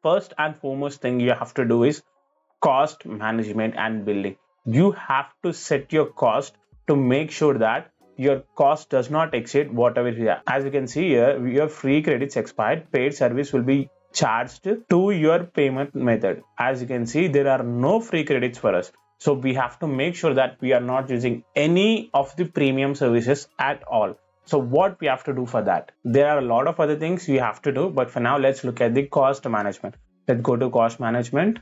first and foremost thing you have to do is cost management and billing. You have to set your cost to make sure that your cost does not exceed whatever you have. As you can see here, your free credits expired, paid service will be charged to your payment method. As you can see, there are no free credits for us. So we have to make sure that we are not using any of the premium services at all. So what we have to do for that? There are a lot of other things we have to do, but for now, let's look at the cost management. Let's go to cost management.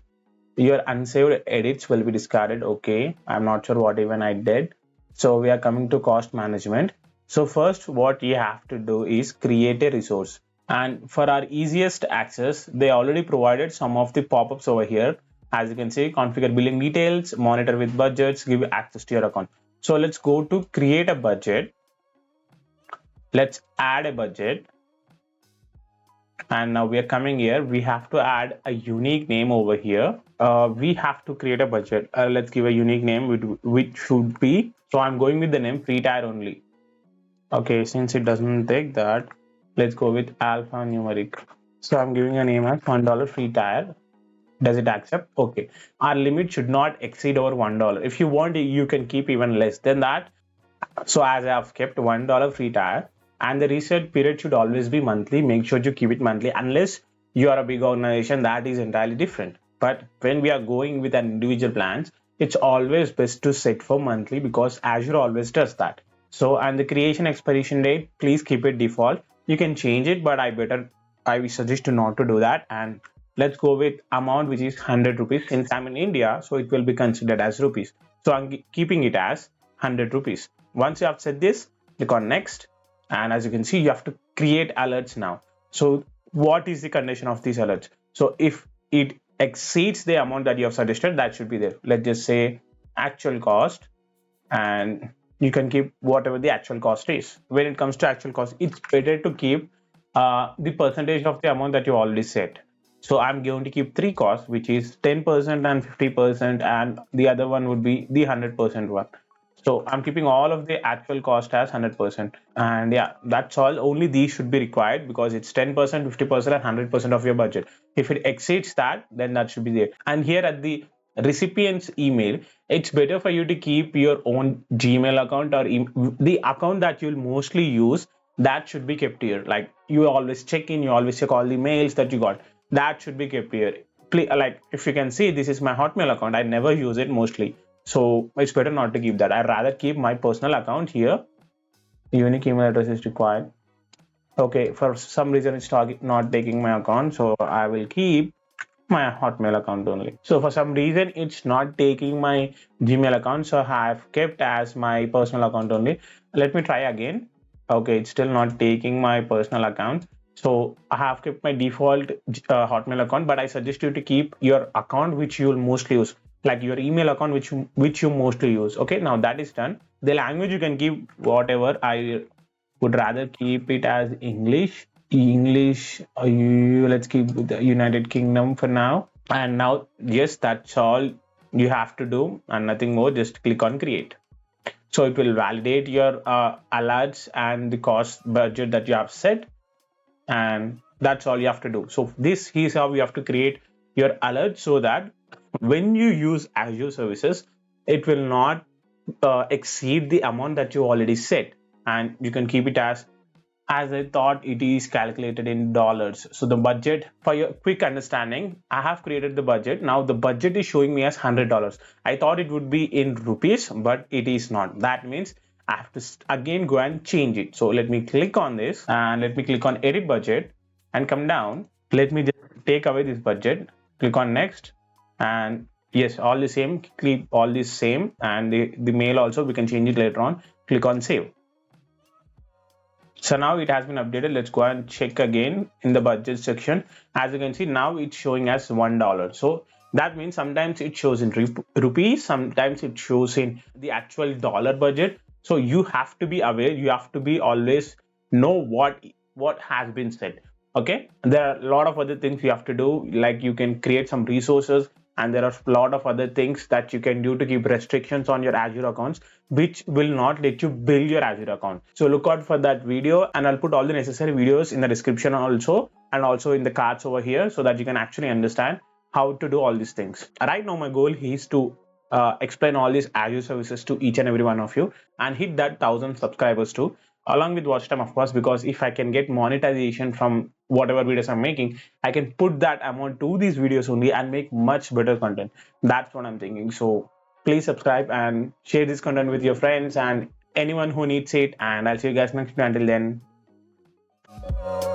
Your unsaved edits will be discarded. Okay, I'm not sure what even I did. So we are coming to cost management. So first, what you have to do is create a resource. And for our easiest access, they already provided some of the pop-ups over here. As you can see, configure billing details, monitor with budgets, give access to your account. So let's go to create a budget. Let's add a budget. And now we are coming here. We have to add a unique name over here. We have to create a budget. Let's give a unique name, which should be, so I'm going with the name free tire only. Okay, since it doesn't take that, let's go with alphanumeric. So I'm giving a name as $1 free tire. Does it accept? Okay. Our limit should not exceed over $1. If you want, you can keep even less than that. So as I have kept $1 free tire, and the reset period should always be monthly. Make sure you keep it monthly, unless you are a big organization, that is entirely different. But when we are going with an individual plans, it's always best to set for monthly, because Azure always does that. So, and the creation expiration date, please keep it default. You can change it, but I will suggest you not to do that. And let's go with amount, which is 100 rupees. Since I'm in India, so it will be considered as rupees. So I'm keeping it as 100 rupees. Once you have set this, click on next. And as you can see, you have to create alerts now. So what is the condition of these alerts? So if it exceeds the amount that you have suggested, that should be there. Let's just say actual cost, and you can keep whatever the actual cost is. When it comes to actual cost, it's better to keep the percentage of the amount that you already set. So I'm going to keep three costs, which is 10% and 50%, and the other one would be the 100% one. So I'm keeping all of the actual cost as 100%. And yeah, that's all. Only these should be required, because it's 10%, 50%, and 100% of your budget. If it exceeds that, then that should be there. And here at the recipient's email, it's better for you to keep your own Gmail account, or the account that you'll mostly use. That should be kept here. Like, you always check in, you always check all the mails that you got. That should be kept here. Like, if you can see, this is my Hotmail account. I never use it mostly. So it's better not to keep that. I'd rather keep my personal account here. Unique email address is required. Okay, for some reason it's not taking my account, so I will keep my Hotmail account only. So for some reason it's not taking my Gmail account, so I have kept as my personal account only. Let me try again. Okay, it's still not taking my personal account. So I have kept my default Hotmail account, but I suggest you to keep your account which you will mostly use, like your email account which you mostly use. Okay, now that is done. The language you can keep whatever. I would rather keep it as English. Let's keep the United Kingdom for now. And now, yes, that's all you have to do, and nothing more. Just click on create. So it will validate your alerts and the cost budget that you have set, and that's all you have to do. So this is how you have to create your alert, so that when you use Azure services, it will not exceed the amount that you already set, and you can keep it as I thought it is calculated in dollars. So the budget, for your quick understanding, I have created the budget. Now the budget is showing me as $100. I thought it would be in rupees, but it is not. That means I have to again go and change it. So let me click on this, and let me click on edit budget and come down. Let me just take away this budget, click on next, and yes, all the same, keep all this same, and the mail also we can change it later on. Click on save. So now it has been updated. Let's go and check again in the budget section. As you can see, now it's showing as $1. So that means sometimes it shows in rupees, sometimes it shows in the actual dollar budget. So you have to be aware, you have to be always know what has been said. Okay, there are a lot of other things you have to do, like you can create some resources, and there are a lot of other things that you can do to keep restrictions on your Azure accounts, which will not let you build your Azure account. So look out for that video, and I'll put all the necessary videos in the description also. and also in the cards over here, so that you can actually understand how to do all these things. Right now, my goal is to explain all these Azure services to each and every one of you and hit that 1,000 subscribers too, along with watch time, of course, because if I can get monetization from whatever videos I'm making, I can put that amount to these videos only and make much better content. That's what I'm thinking. So please subscribe and share this content with your friends and anyone who needs it. And I'll see you guys next time. Until then.